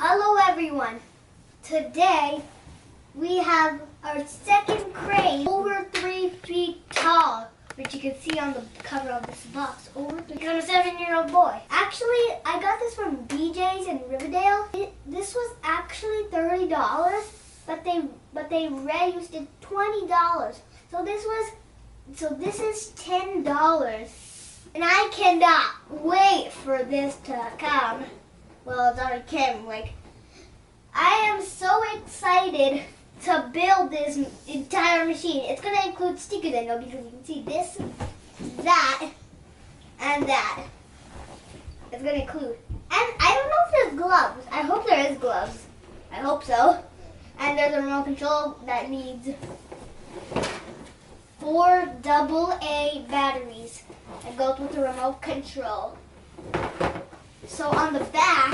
Hello everyone. Today we have our second crane, over 3 feet tall, which you can see on the cover of this box. Over 3. I'm a 7-year-old boy. Actually, I got this from BJ's in Riverdale. This was actually $30, but they reduced it $20. So this is $10, and I cannot wait for this to come. Well, it's already came. I am so excited to build this entire machine. It's going to include stickers in it because you can see this, that, and that. It's going to include. And I don't know if there's gloves. I hope there is gloves. I hope so. And there's a remote control that needs 4 AA batteries that goes with the remote control. So on the back,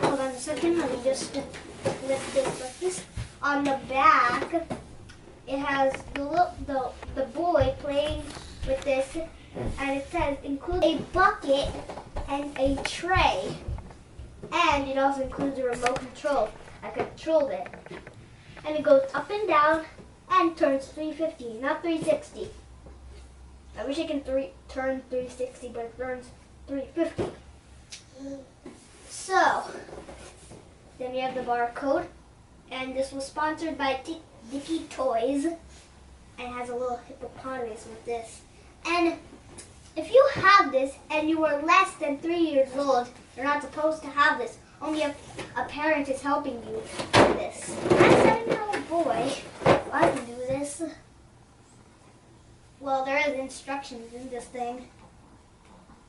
hold on a second, let me just lift this like this. On the back, it has the boy playing with this, and it says include a bucket and a tray. And it also includes a remote control. I controlled it. And it goes up and down and turns 350, not 360. I wish I can turn 360, but it turns 350. So, then we have the barcode, and this was sponsored by Dickie toys, and has a little hippopotamus with this. And if you have this and you are less than 3 years old, you're not supposed to have this. Only if a parent is helping you do this. I'm a 7-year-old boy. I can do this. Well, there is instructions in this thing.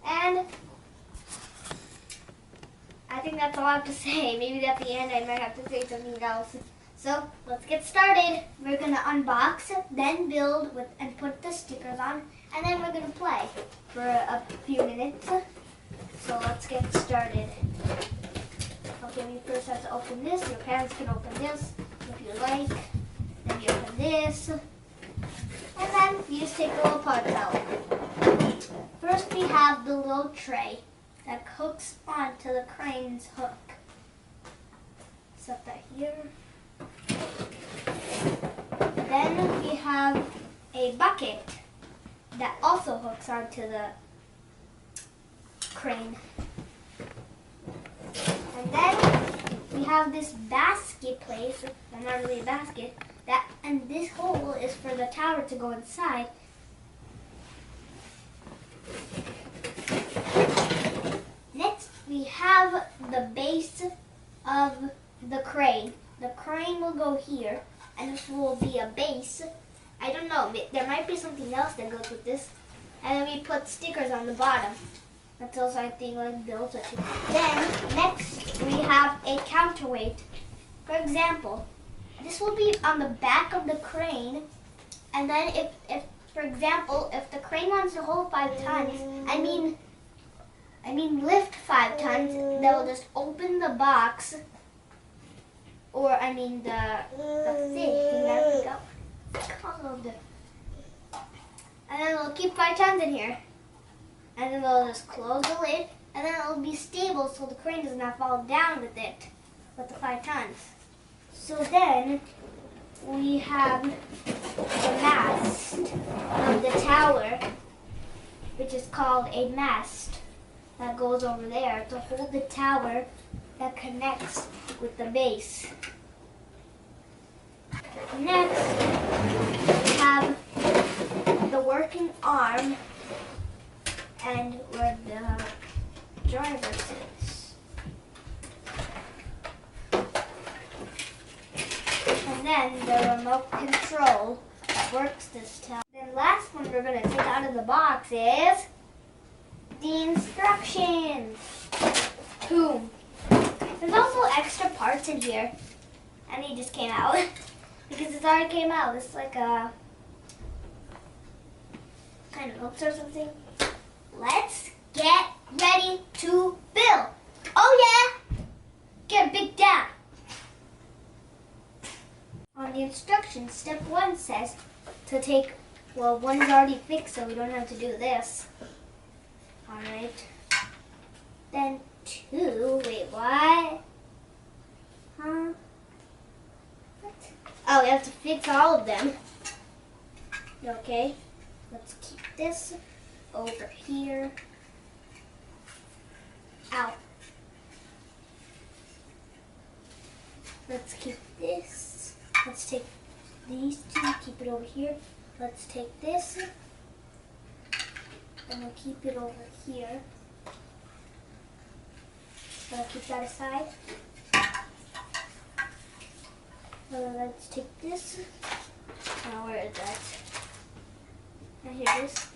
And I think that's all I have to say. Maybe at the end I might have to say something else. So let's get started. We're going to unbox, then build and put the stickers on, and then we're going to play for a few minutes. So let's get started. Okay, we first have to open this. Your parents can open this if you like. Then you open this. And then you just take the little parts out. First we have the little tray that hooks onto the crane's hook. Set that here. Then we have a bucket that also hooks onto the crane. And then we have this basket place, not really a basket, and this hole is for the tower to go inside. Next, we have the base of the crane. The crane will go here, and this will be a base. I don't know, there might be something else that goes with this. And then we put stickers on the bottom. That's also, I think, built it. Then, next, we have a counterweight. For example, this will be on the back of the crane. And then if for example, if the crane wants to hold 5 tons, I mean lift 5 tons, they'll just open the box, or the thing, and then they'll keep 5 tons in here. And then they'll just close the lid, and then it'll be stable so the crane does not fall down with it, with the 5 tons. So then we have the mast of the tower, which is called a mast, that goes over there to hold the tower that connects with the base. Next, we have the working arm and where the driver sits. And then the remote control that works this tower. Then last one we're going to take out of the box is the instructions. Boom. There's also extra parts in here, and he just came out because it already came out. It's like a kind of hooks or something. Let's get ready to build. Oh yeah! Get a big down. On the instructions, step 1 says to take, well, 1 is already fixed, so we don't have to do this. Alright. Then 2, wait, what? Oh, we have to fix all of them. Okay, let's keep this over here. Ow. Let's keep this. Let's take these two, keep it over here. Let's take this, and we'll keep it over here. I'll keep that aside. Let's take this. Now where is that? Now here it is.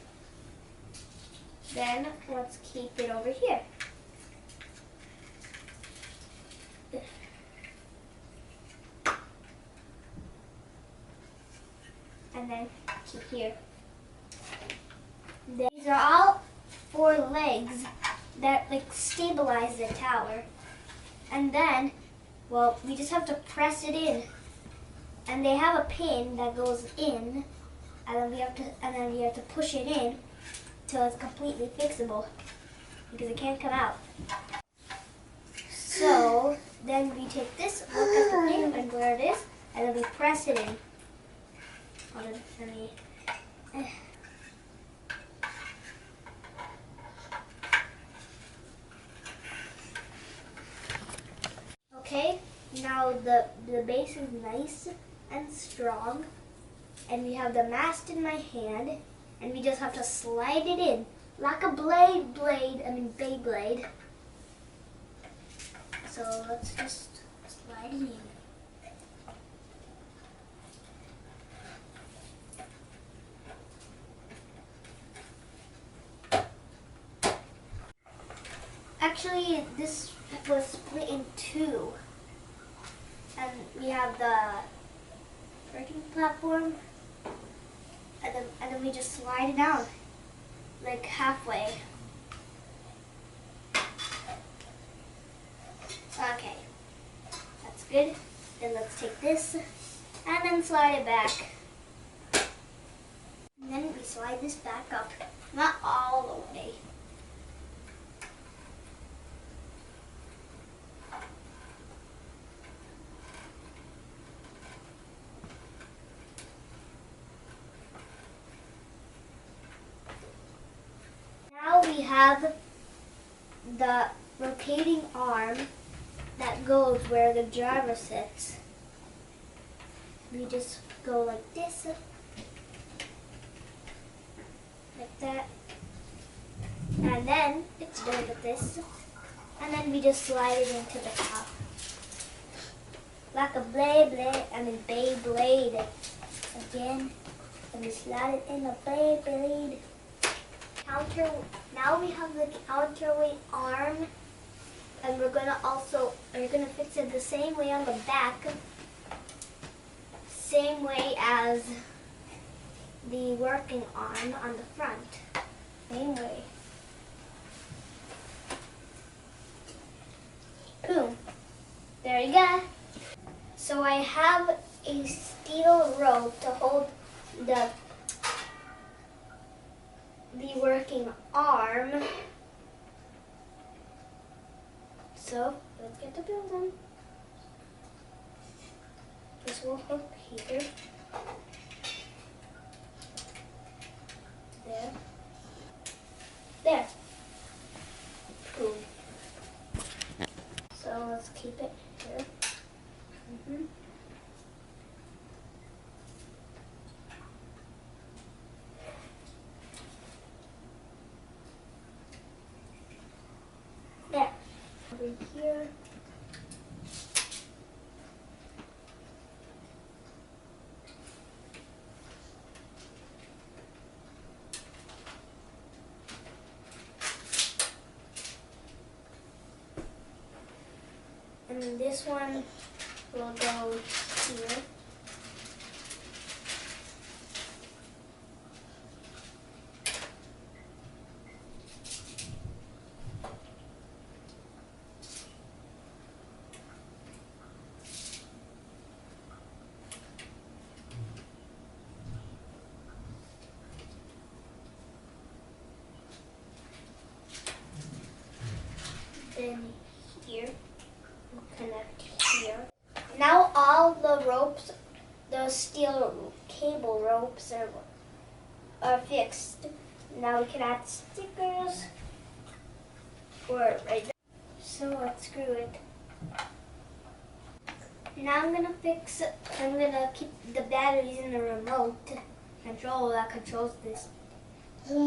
Then let's keep it over here. And then keep here. These are all 4 legs that like stabilize the tower. And then, well, we just have to press it in. And they have a pin that goes in, and then we have to push it in till it's completely fixable because it can't come out. So then we take this, look at the pin and where it is, and then we press it in. Okay, now the base is nice and strong, and we have the mast in my hand, and we just have to slide it in like a Beyblade. So let's just slide it in. Actually, this was split in 2. And we have the working platform, and then we just slide it down, like halfway. Okay, that's good. Then let's take this, and then slide it back. And then we slide this back up, not all the way. We have the rotating arm that goes where the driver sits. We just go like this, like that, and then it's done with this, and then we just slide it into the top. Like a Beyblade. Again, and we slide it in a Beyblade. Now we have the counterweight arm, and we're gonna fix it the same way on the back, same way as the working arm on the front, same way. Boom, there you go. So I have a steel rope to hold the working arm. So let's get to building. This will hook here. There. There. Boom. So let's keep it here. There. Over here. And this one will go here. Then here, we'll connect here. Now all the those steel cable ropes are fixed. Now we can add stickers for it right there. So let's screw it. Now I'm gonna keep the batteries in the remote control that controls this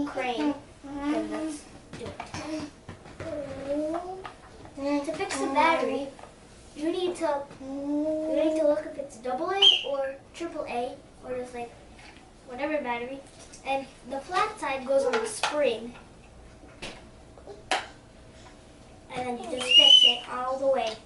crane. Then let's do it. To fix the battery, you need to look if it's AA or AAA or just like whatever battery. And the flat side goes on the spring. And then you just fix it all the way.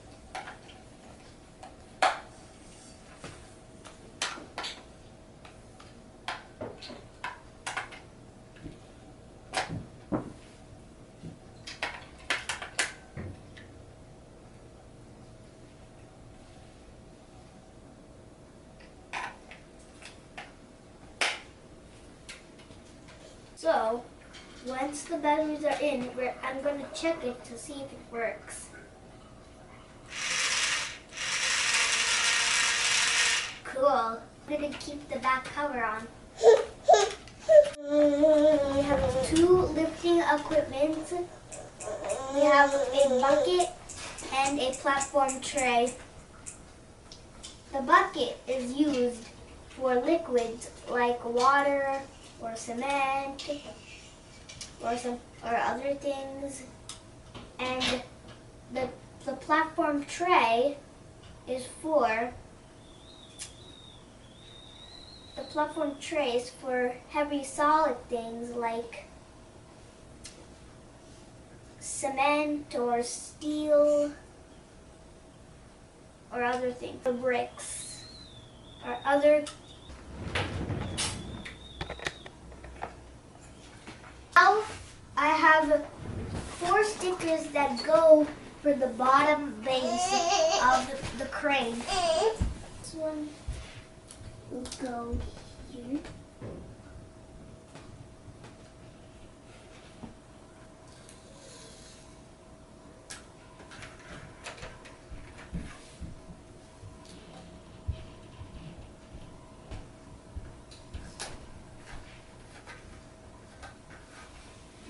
So, once the batteries are in, I'm going to check it to see if it works. Cool. I'm going to keep the back cover on. We have two lifting equipment. We have a bucket and a platform tray. The bucket is used for liquids like water or cement or other things, and the platform tray is for heavy solid things like cement or steel or other things, or bricks or other. Now I have 4 stickers that go for the bottom base of the crane. This one will go here.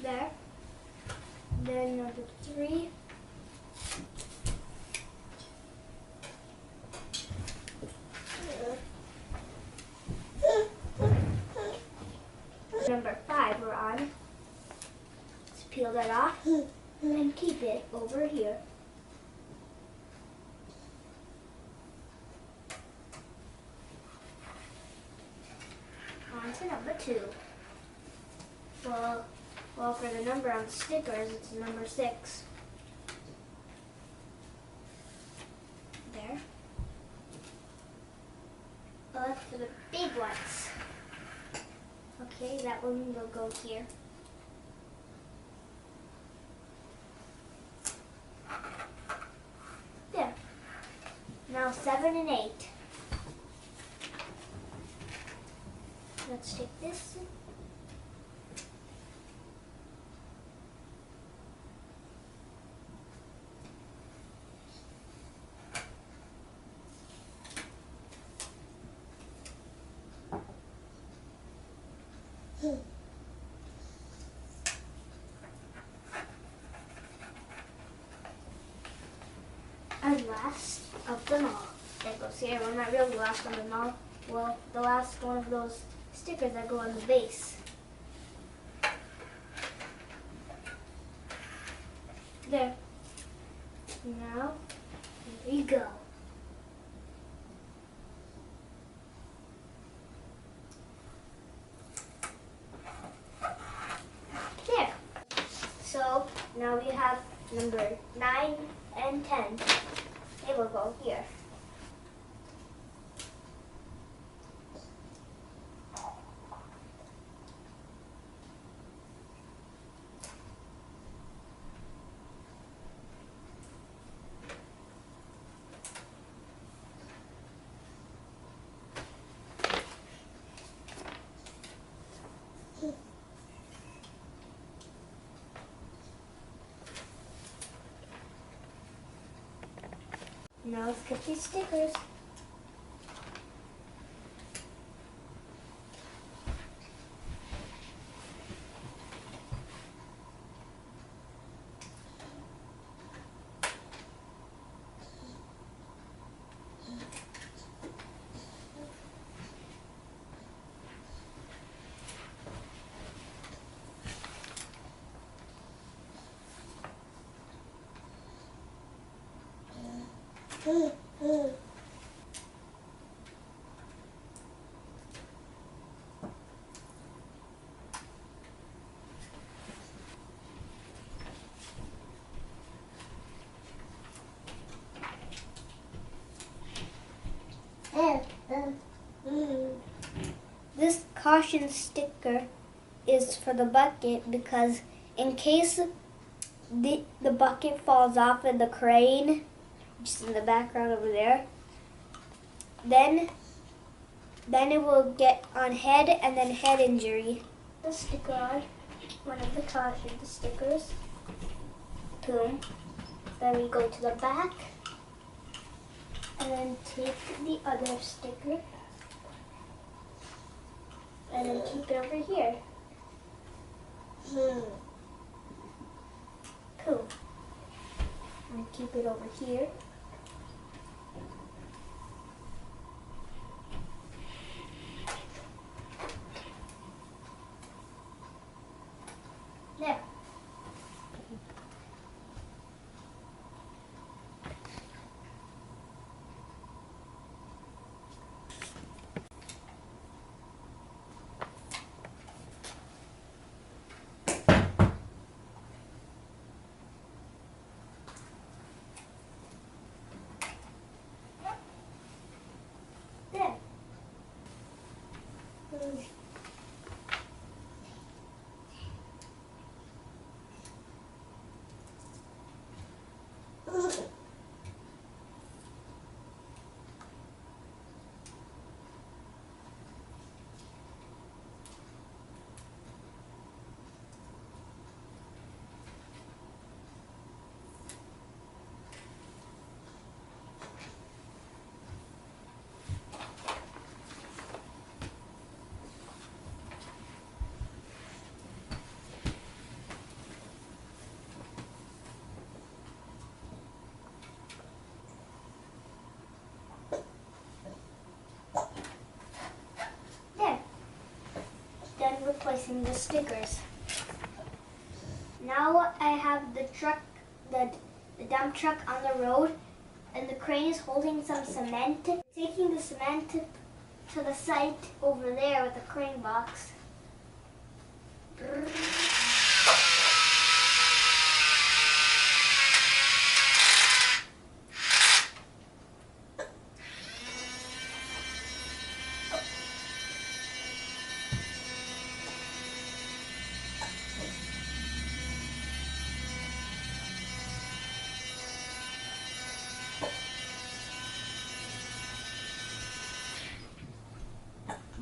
There. Then number 3. Number 5 we're on. Let's peel that off and keep it over here. On to number 2. Well, for the number on the stickers, it's number 6. There. Well, that's for the big ones. Okay, that one will go here. There. Now 7 and 8. Let's take this. And last of them all. That goes here. Well, not really last of them all. Well, the last one of those stickers that go on the base. There. Now, here you go. There. So, now we have number 9 and 10. They will go here. Now let's get these stickers. This caution sticker is for the bucket because in case the bucket falls off in the crane, which is in the background over there, then it will get on head and then head injury. The sticker on one of the caution stickers. Boom. Then we go to the back and then take the other sticker and then keep it over here. Cool. And keep it over here. There. Replacing the stickers. Now I have the truck, the dump truck on the road, and the crane is holding some cement. Taking the cement to the site over there with the crane box.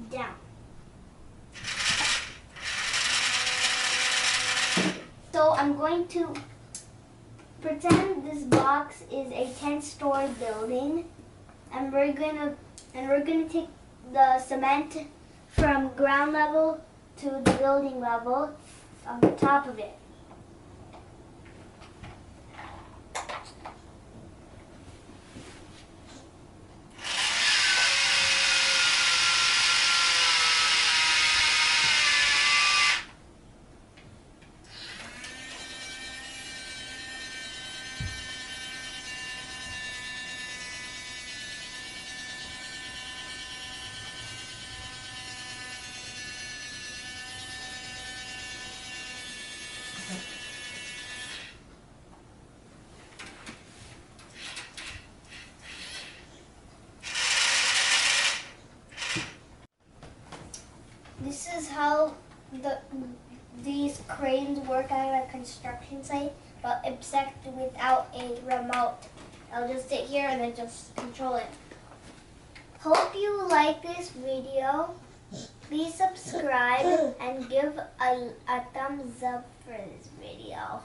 Down. So I'm going to pretend this box is a 10-story building, and we're gonna take the cement from ground level to the building level on the top of it. This is how these cranes work at a construction site, but except without a remote. I'll just sit here and then just control it. Hope you like this video. Please subscribe and give a thumbs up for this video.